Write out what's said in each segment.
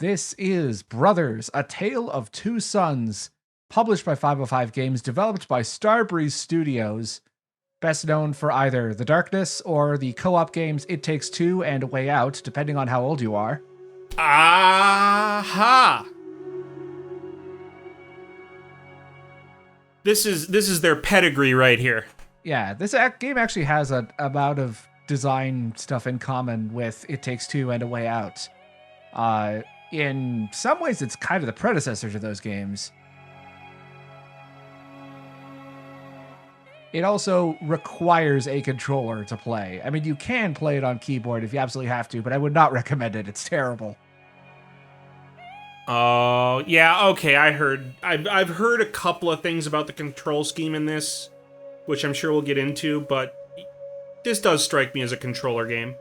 This is Brothers, A Tale of Two Sons, published by 505 Games, developed by Starbreeze Studios, best known for either The Darkness or the co-op games It Takes Two and A Way Out, depending on how old you are. Aha! This is their pedigree right here. Yeah, this game actually has a amount of design stuff in common with It Takes Two and A Way Out. In some ways, it's kind of the predecessor to those games. It also requires a controller to play. I mean, you can play it on keyboard if you absolutely have to, but I would not recommend it. It's terrible. Oh, yeah, okay, I've heard a couple of things about the control scheme in this, which I'm sure we'll get into, but this does strike me as a controller game.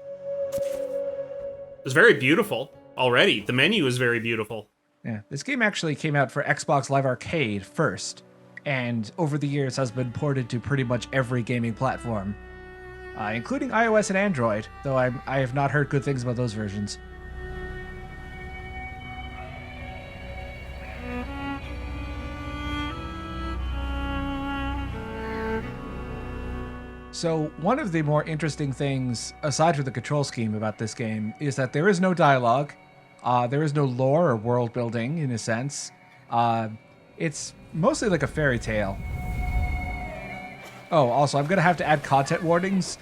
It's very beautiful already. The menu is very beautiful. Yeah, this game actually came out for Xbox Live Arcade first, and over the years has been ported to pretty much every gaming platform, including iOS and Android, though I have not heard good things about those versions. So one of the more interesting things, aside from the control scheme about this game, is that there is no dialogue, there is no lore or world building, in a sense. It's mostly like a fairy tale. Oh, also, I'm going to have to add content warnings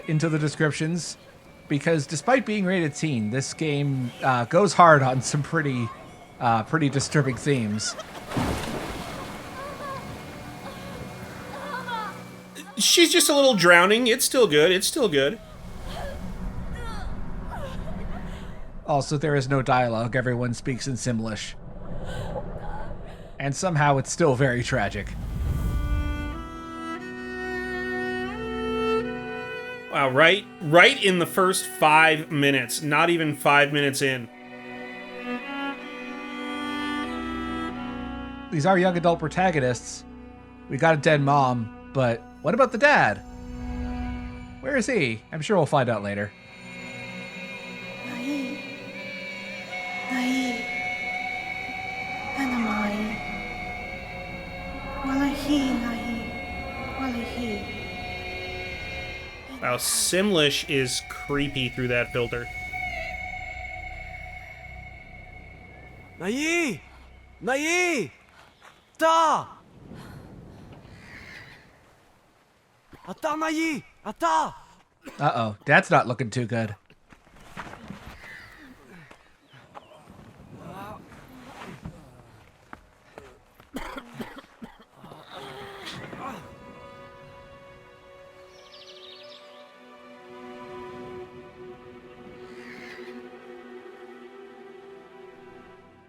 into the descriptions, because despite being rated teen, this game goes hard on some pretty disturbing themes. She's just a little drowning. It's still good. It's still good. Also, there is no dialogue. Everyone speaks in Simlish. And somehow it's still very tragic. Wow, right in the first 5 minutes. Not even 5 minutes in. These are young adult protagonists. We got a dead mom, but what about the dad? Where is he? I'm sure we'll find out later. Wow, Simlish is creepy through that filter. Nai! Nai! Ta! Ata Nai! Ata! Uh-oh, Dad's not looking too good.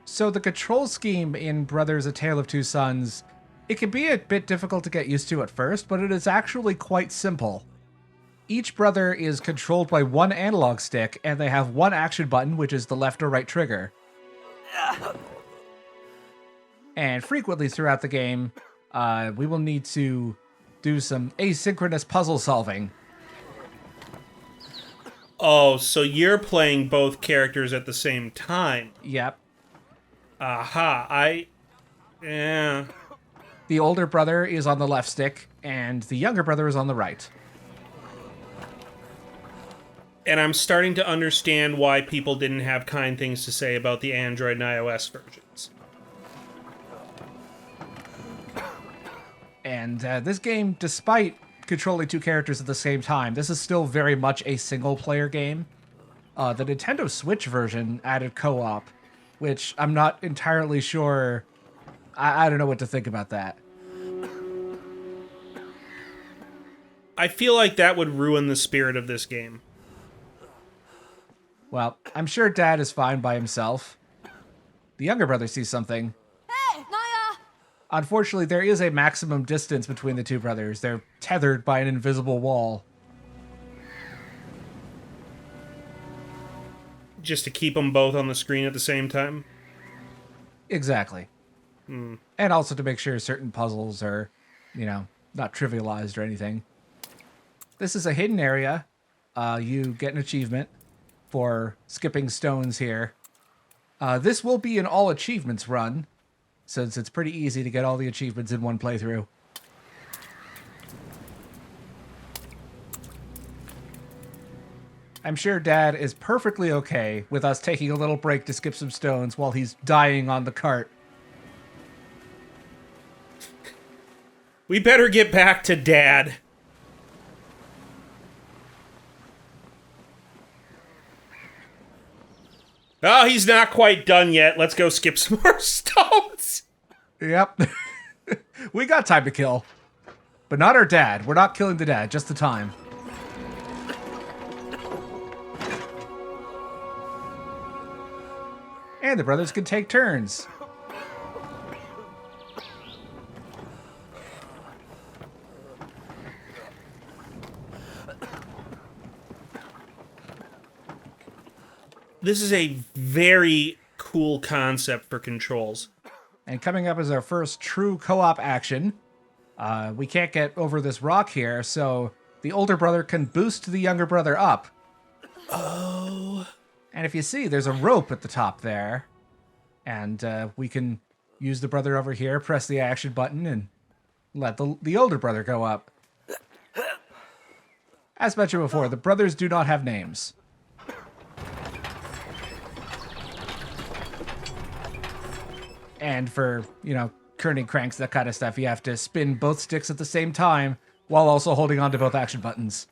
So the control scheme in Brothers: A Tale of Two Sons, it can be a bit difficult to get used to at first, but it is actually quite simple. Each brother is controlled by one analog stick, and they have one action button, which is the left or right trigger. And frequently throughout the game, we will need to do some asynchronous puzzle solving. Oh, so you're playing both characters at the same time. Yep. Aha, yeah. The older brother is on the left stick, and the younger brother is on the right. And I'm starting to understand why people didn't have kind things to say about the Android and iOS versions. And this game, despite controlling two characters at the same time, this is still very much a single-player game. The Nintendo Switch version added co-op, which I'm not entirely sure. I don't know what to think about that. I feel like that would ruin the spirit of this game. Well, I'm sure Dad is fine by himself. The younger brother sees something. Hey, Naya! Unfortunately, there is a maximum distance between the two brothers. They're tethered by an invisible wall. Just to keep them both on the screen at the same time? Exactly. And also to make sure certain puzzles are, not trivialized or anything. This is a hidden area. You get an achievement for skipping stones here. This will be an all achievements run, since it's pretty easy to get all the achievements in one playthrough. I'm sure Dad is perfectly okay with us taking a little break to skip some stones while he's dying on the cart. We better get back to Dad. Oh, he's not quite done yet. Let's go skip some more stones. Yep. We got time to kill. But not our dad. We're not killing the dad, just the time. And the brothers can take turns. This is a very cool concept for controls. And coming up is our first true co-op action. We can't get over this rock here, so the older brother can boost the younger brother up. Oh. And if you see, there's a rope at the top there. And we can use the brother over here, press the action button, and let the older brother go up. As mentioned before, the brothers do not have names. And for, kerning cranks, that kind of stuff, you have to spin both sticks at the same time while also holding on to both action buttons.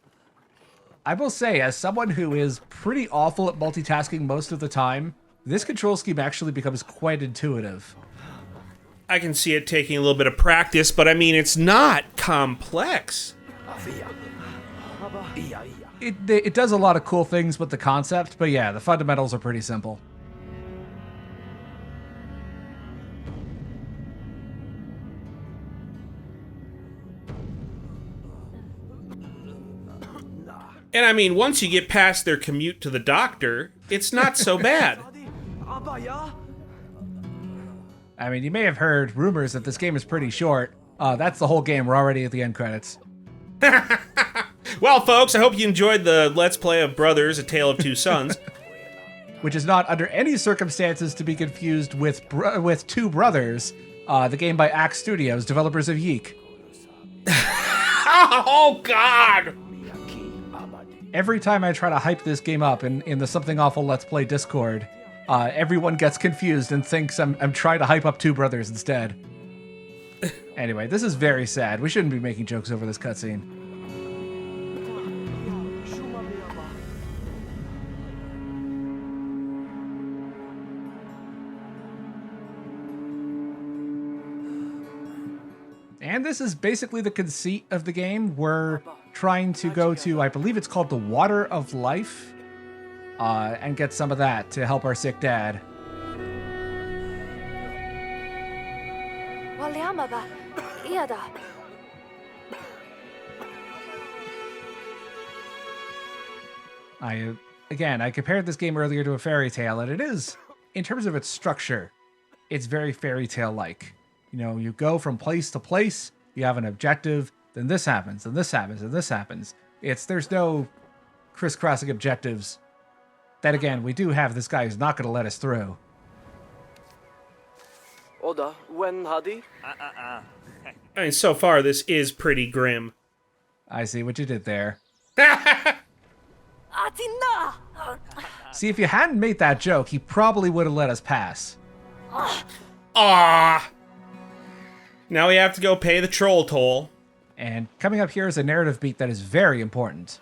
I will say, as someone who is pretty awful at multitasking most of the time, this control scheme actually becomes quite intuitive. I can see it taking a little bit of practice, but I mean, it's not complex. It does a lot of cool things with the concept, but yeah, the fundamentals are pretty simple. And I mean, once you get past their commute to the doctor, it's not so bad. I mean, you may have heard rumors that this game is pretty short. That's the whole game. We're already at the end credits. Well, folks, I hope you enjoyed the Let's Play of Brothers, A Tale of Two Sons. Which is not under any circumstances to be confused with Two Brothers, the game by Axe Studios, developers of Yeek. Oh, God! Every time I try to hype this game up in the Something Awful Let's Play Discord, everyone gets confused and thinks I'm trying to hype up Two Brothers instead. Anyway, this is very sad. We shouldn't be making jokes over this cutscene. And this is basically the conceit of the game. We're trying to go to, I believe it's called the Water of Life, and get some of that to help our sick dad. I compared this game earlier to a fairy tale, and it is, in terms of its structure, it's very fairy tale-like. You go from place to place, you have an objective, then this happens, and this happens, and this happens. There's no crisscrossing objectives. Then again, we do have this guy who's not going to let us through. Oda, when Hadi? I mean, so far, this is pretty grim. I see what you did there. See, if you hadn't made that joke, he probably would have let us pass. Ah! Now we have to go pay the troll toll. And coming up here is a narrative beat that is very important.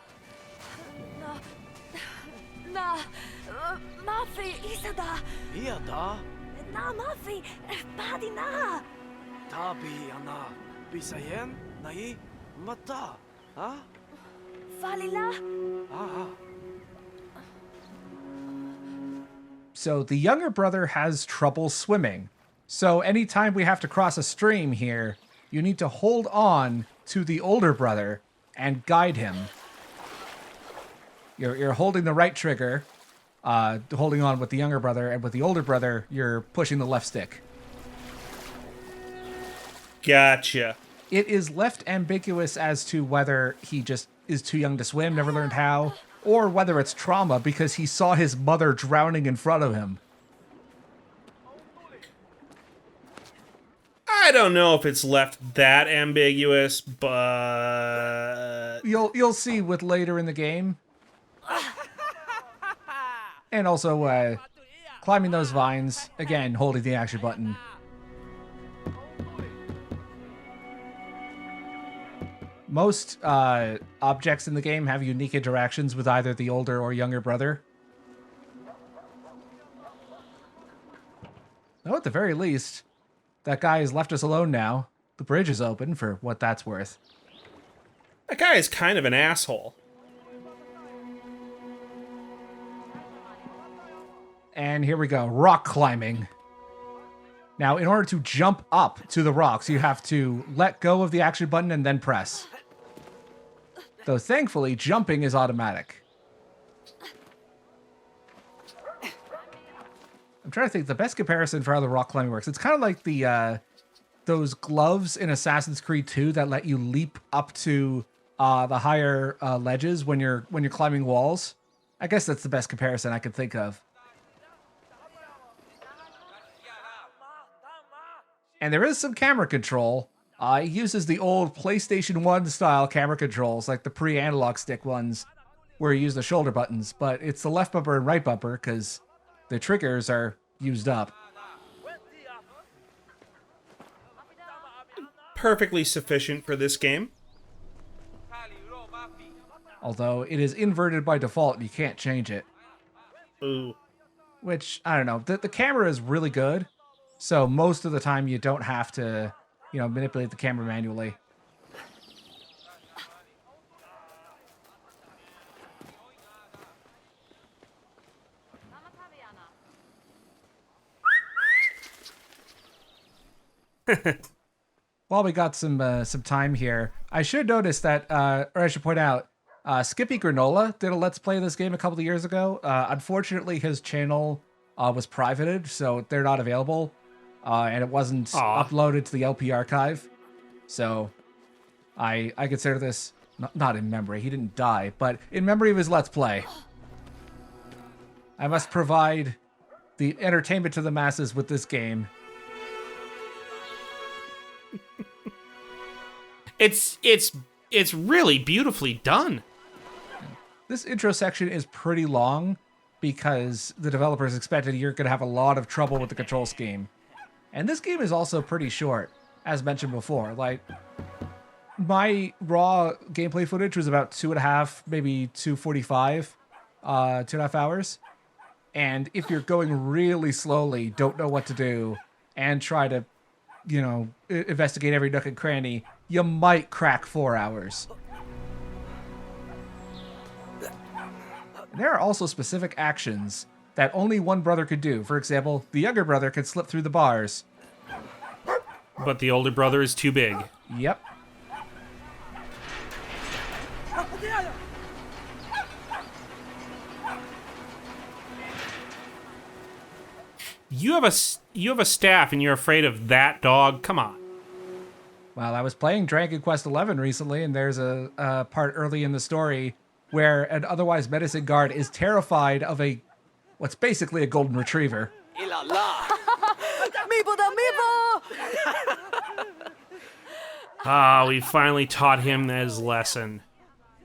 So the younger brother has trouble swimming. So anytime we have to cross a stream here, you need to hold on to the older brother and guide him. You're holding the right trigger, holding on with the younger brother, and with the older brother, you're pushing the left stick. Gotcha. It is left ambiguous as to whether he just is too young to swim, never learned how, or whether it's trauma because he saw his mother drowning in front of him. I don't know if it's left that ambiguous, but You'll see with later in the game. And also climbing those vines, again, holding the action button. Most objects in the game have unique interactions with either the older or younger brother. Though at the very least, that guy has left us alone now. The bridge is open for what that's worth. that guy is kind of an asshole. And here we go, rock climbing. Now, in order to jump up to the rocks, you have to let go of the action button and then press. Though thankfully, jumping is automatic. I'm trying to think, the best comparison for how the rock climbing works. It's kind of like the those gloves in Assassin's Creed 2 that let you leap up to the higher ledges when you're climbing walls. I guess that's the best comparison I could think of. And there is some camera control. It uses the old PlayStation 1 style camera controls, like the pre-analog stick ones, where you use the shoulder buttons. But it's the left bumper and right bumper, because the triggers are used up. Perfectly sufficient for this game. Although it is inverted by default, and you can't change it. Ooh. Which, I don't know. The camera is really good. So most of the time you don't have to, manipulate the camera manually. While we got some time here, I should notice that, or I should point out, Skippy Granola did a Let's Play of this game a couple of years ago. Unfortunately, his channel was privated, so they're not available. And it wasn't uploaded to the LP archive. So I consider this not in memory. He didn't die, but in memory of his Let's Play. I must provide the entertainment to the masses with this game. It's really beautifully done. This intro section is pretty long because the developers expected you're going to have a lot of trouble with the control scheme. And this game is also pretty short, as mentioned before. Like, my raw gameplay footage was about 2.5, maybe 2:45, 2.5 hours. And if you're going really slowly, don't know what to do, and try to, investigate every nook and cranny, you might crack 4 hours. There are also specific actions that only one brother could do. For example, the younger brother could slip through the bars. But the older brother is too big. Yep. You have a staff and you're afraid of that dog? Come on. Well, I was playing Dragon Quest XI recently, and there's a part early in the story where an otherwise menacing guard is terrified of what's basically a golden retriever. We finally taught him his lesson.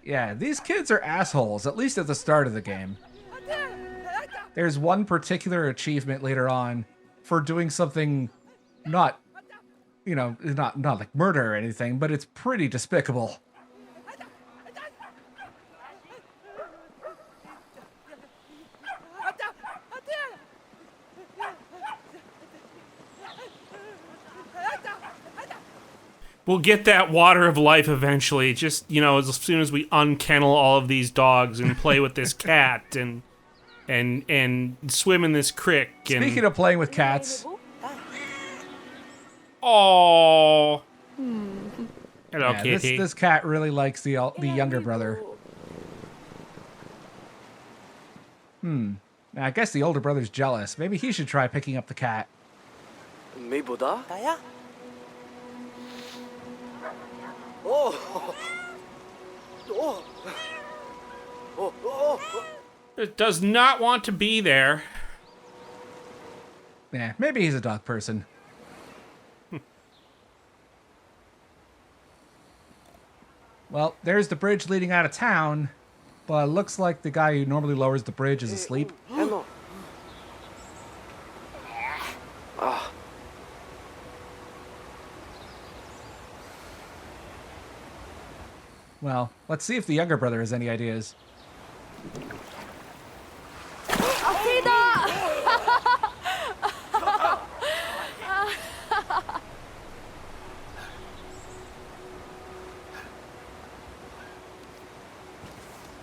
Yeah, these kids are assholes, at least at the start of the game. There's one particular achievement later on for doing something not like murder or anything, but it's pretty despicable. We'll get that water of life eventually, just, as soon as we unkennel all of these dogs and play with this cat and swim in this creek. Speaking of playing with cats. Oh. Hello, Yeah, kitty. this cat really likes the younger brother. Now, I guess the older brother's jealous. Maybe he should try picking up the cat. 미보다? 나야? It does not want to be there. Yeah, maybe he's a dog person. Well, there's the bridge leading out of town, but it looks like the guy who normally lowers the bridge is asleep. Hello. Ah. Well, let's see if the younger brother has any ideas.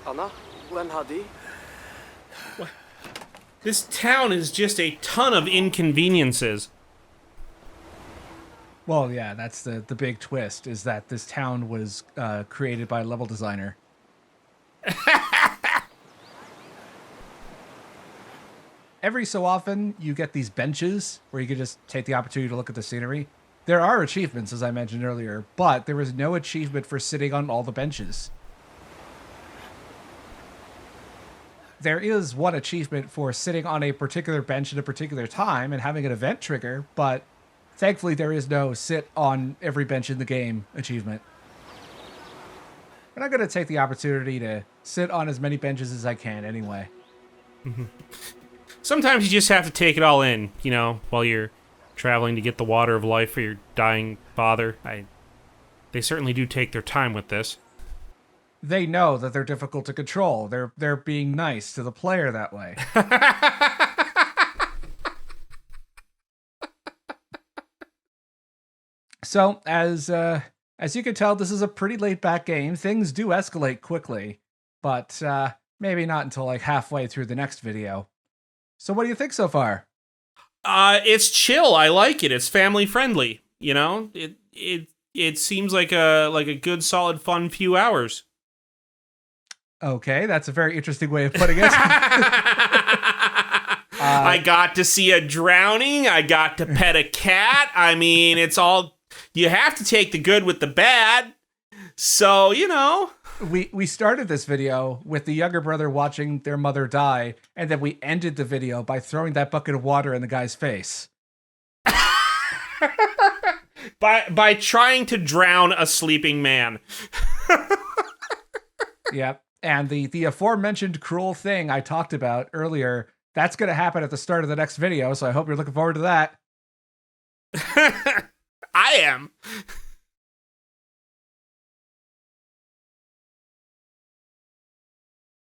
Anna, when Hadi? This town is just a ton of inconveniences. Well, yeah, that's the big twist, is that this town was created by a level designer. Every so often, you get these benches where you can just take the opportunity to look at the scenery. There are achievements, as I mentioned earlier, but there is no achievement for sitting on all the benches. There is one achievement for sitting on a particular bench at a particular time and having an event trigger, but thankfully there is no sit on every bench in the game achievement. And I'm going to take the opportunity to sit on as many benches as I can anyway. Sometimes you just have to take it all in, you know, while you're traveling to get the water of life for your dying father. They certainly do take their time with this. They know that they're difficult to control. They're being nice to the player that way. So, as you can tell, this is a pretty laid-back game. Things do escalate quickly, but maybe not until like halfway through the next video. So what do you think so far? It's chill. I like it. It's family friendly. You know, it seems like a good, solid, fun few hours. Okay, that's a very interesting way of putting it. I got to see a drowning. I got to pet a cat. I mean, it's all, you have to take the good with the bad. So, you know. We started this video with the younger brother watching their mother die, and then we ended the video by throwing that bucket of water in the guy's face. By trying to drown a sleeping man. Yep. And the aforementioned cruel thing I talked about earlier, that's going to happen at the start of the next video, so I hope you're looking forward to that. I am.